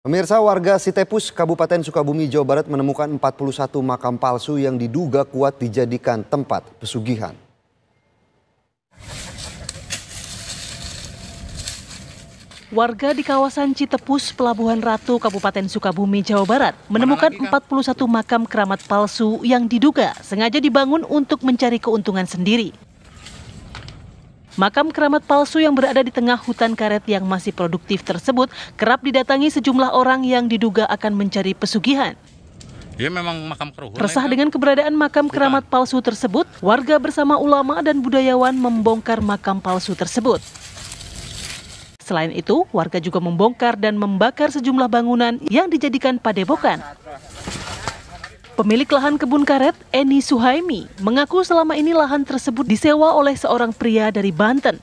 Pemirsa, warga Sitepus, Kabupaten Sukabumi, Jawa Barat menemukan 41 makam palsu yang diduga kuat dijadikan tempat pesugihan. Warga di kawasan Citepus, Pelabuhan Ratu, Kabupaten Sukabumi, Jawa Barat menemukan 41 makam keramat palsu yang diduga sengaja dibangun untuk mencari keuntungan sendiri. Makam keramat palsu yang berada di tengah hutan karet yang masih produktif tersebut kerap didatangi sejumlah orang yang diduga akan mencari pesugihan. Dia memang makam keruhun. Resah dengan keberadaan makam keramat palsu tersebut, warga bersama ulama dan budayawan membongkar makam palsu tersebut. Selain itu, warga juga membongkar dan membakar sejumlah bangunan yang dijadikan padepokan. Pemilik lahan kebun karet, Eni Suhaimi, mengaku selama ini lahan tersebut disewa oleh seorang pria dari Banten.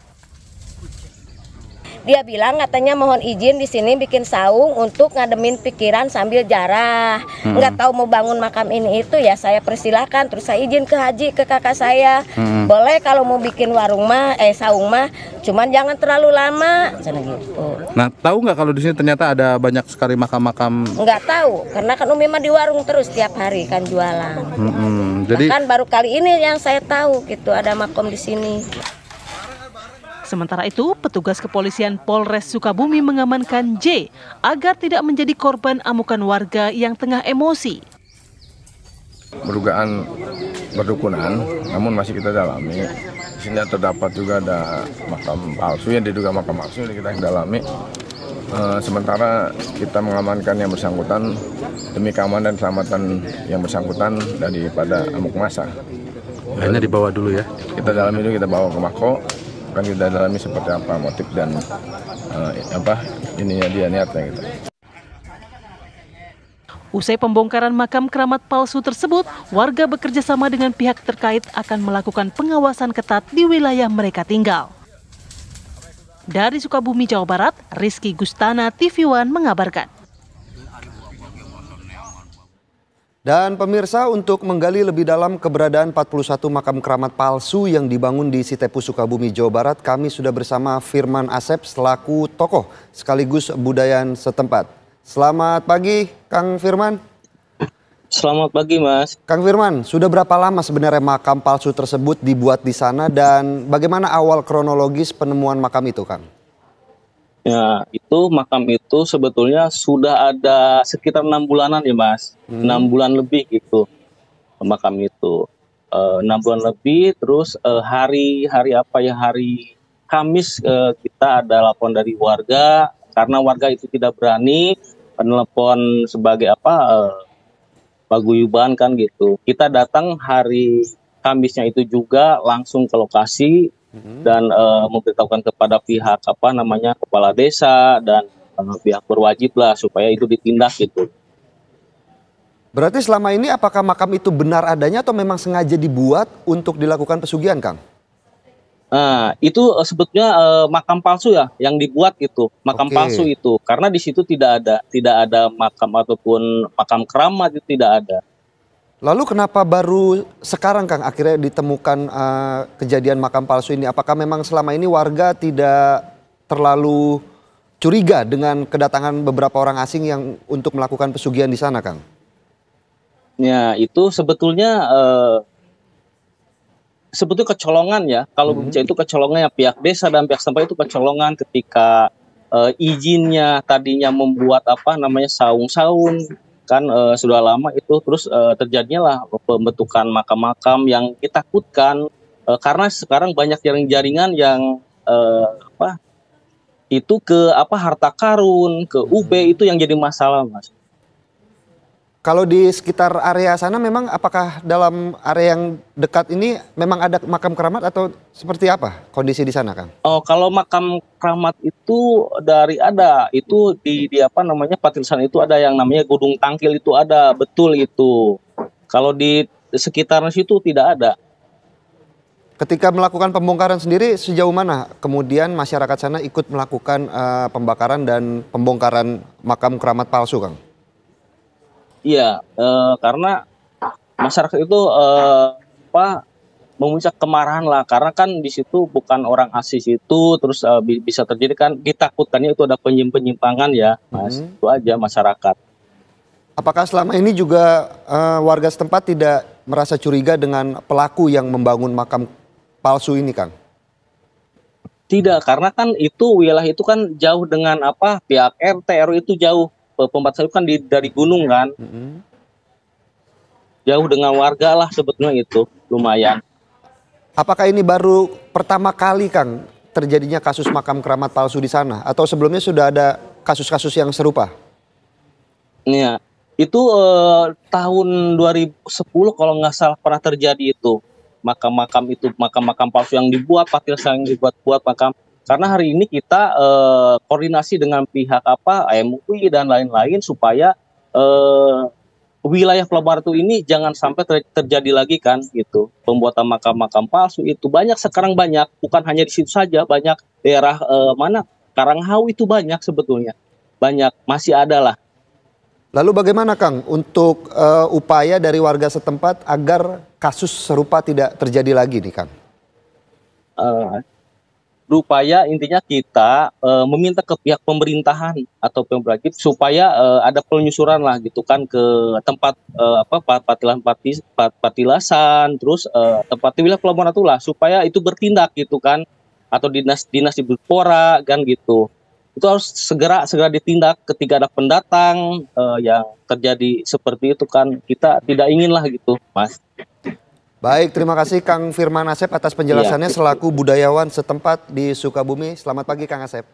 Dia bilang katanya mohon izin di sini bikin saung untuk ngademin pikiran sambil jarah. Nggak tahu mau bangun makam ini itu ya saya persilahkan. Terus saya izin ke Haji, ke kakak saya. Boleh kalau mau bikin warung mah, saung mah, cuman jangan terlalu lama. Gitu. Nah, tahu nggak kalau di sini ternyata ada banyak sekali makam-makam? Nggak tahu, karena kan Umi mah di warung terus tiap hari kan jualan. Jadi kan baru kali ini yang saya tahu gitu ada makam di sini. Sementara itu, petugas kepolisian Polres Sukabumi mengamankan J agar tidak menjadi korban amukan warga yang tengah emosi. Berdugaan berdukunan, namun masih kita dalami. Di sini terdapat juga ada makam palsu yang diduga makam palsu yang kita dalami. Sementara kita mengamankan yang bersangkutan demi keamanan dan keselamatan yang bersangkutan daripada amuk massa. akhirnya dibawa dulu ya. Kita dalami dulu, kita bawa ke Mako. Kan kita dalami seperti apa motif dan dia niatnya gitu. Usai pembongkaran makam keramat palsu tersebut, warga bekerja sama dengan pihak terkait akan melakukan pengawasan ketat di wilayah mereka tinggal. Dari Sukabumi, Jawa Barat, Rizky Gustana, TV One mengabarkan. Dan pemirsa, untuk menggali lebih dalam keberadaan 41 makam keramat palsu yang dibangun di Sitepus, Sukabumi, Jawa Barat, kami sudah bersama Firman Asep selaku tokoh sekaligus budayawan setempat. Selamat pagi, Kang Firman. Selamat pagi, Mas. Kang Firman, sudah berapa lama sebenarnya makam palsu tersebut dibuat di sana dan bagaimana awal kronologis penemuan makam itu, Kang? Ya, itu makam itu sebetulnya sudah ada sekitar 6 bulanan ya, Mas. 6 bulan lebih gitu makam itu. 6 bulan lebih, terus hari Kamis kita ada laporan dari warga karena warga itu tidak berani menelepon sebagai paguyuban kan gitu. Kita datang hari Kamisnya itu juga langsung ke lokasi dan memberitahukan kepada pihak kepala desa dan pihak berwajib lah supaya itu ditindak gitu. Berarti selama ini apakah makam itu benar adanya atau memang sengaja dibuat untuk dilakukan pesugihan, Kang? Nah, itu sebetulnya makam palsu ya yang dibuat itu, makam palsu itu. Karena di situ tidak ada makam ataupun makam keramat, itu tidak ada. Lalu kenapa baru sekarang, Kang, akhirnya ditemukan kejadian makam palsu ini? Apakah memang selama ini warga tidak terlalu curiga dengan kedatangan beberapa orang asing yang untuk melakukan pesugihan di sana, Kang? Ya, itu sebetulnya kecolongan ya. Kalau bicara itu kecolongan ya, pihak desa dan pihak setempat itu kecolongan ketika izinnya tadinya membuat saung-saung kan sudah lama itu, terus terjadinya lah pembentukan makam-makam yang ditakutkan karena sekarang banyak jaringan yang itu ke harta karun, ke UB itu yang jadi masalah, Mas. Kalau di sekitar area sana memang apakah dalam area yang dekat ini memang ada makam keramat atau seperti apa kondisi di sana, Kang? Oh, kalau makam keramat itu itu di Patilsan itu ada yang namanya Gunung Tangkil, itu ada betul itu. Kalau di sekitar situ tidak ada. Ketika melakukan pembongkaran sendiri sejauh mana kemudian masyarakat sana ikut melakukan pembakaran dan pembongkaran makam keramat palsu, Kang? Iya, karena masyarakat itu memuncak kemarahan lah, karena kan di situ bukan orang asli situ, terus bisa terjadi kan ditakutkannya itu ada penyimpangan ya, Mas. Itu aja masyarakat. Apakah selama ini juga warga setempat tidak merasa curiga dengan pelaku yang membangun makam palsu ini, Kang? Tidak, karena kan itu wilayah itu kan jauh dengan pihak RT RW itu jauh, pembatasan itu kan dari gunung kan, jauh dengan warga lah sebetulnya itu lumayan. Apakah ini baru pertama kali, Kang, terjadinya kasus makam keramat palsu di sana? Atau sebelumnya sudah ada kasus-kasus yang serupa? Iya, itu tahun 2010 kalau nggak salah pernah terjadi itu. Makam-makam palsu yang dibuat, patilasan yang dibuat makam. Karena hari ini kita koordinasi dengan pihak MUI dan lain-lain supaya wilayah Pelabuhan Ratu ini jangan sampai terjadi lagi kan gitu. Pembuatan makam-makam palsu itu sekarang banyak, bukan hanya di situ saja, banyak daerah Karanghawi itu banyak sebetulnya. Banyak, masih ada lah. Lalu bagaimana, Kang, untuk upaya dari warga setempat agar kasus serupa tidak terjadi lagi nih, Kang? Berupaya intinya kita meminta ke pihak pemerintahan atau pemberwajib supaya ada penyusuran lah gitu kan ke tempat patilasan, terus tempat wilayah Pelabuhan Ratu lah supaya itu bertindak gitu kan, atau dinas di Budpora kan gitu. Itu harus segera ditindak ketika ada pendatang yang terjadi seperti itu kan, kita tidak ingin lah gitu, Mas. Baik, terima kasih Kang Firman Asep atas penjelasannya selaku budayawan setempat di Sukabumi. Selamat pagi, Kang Asep.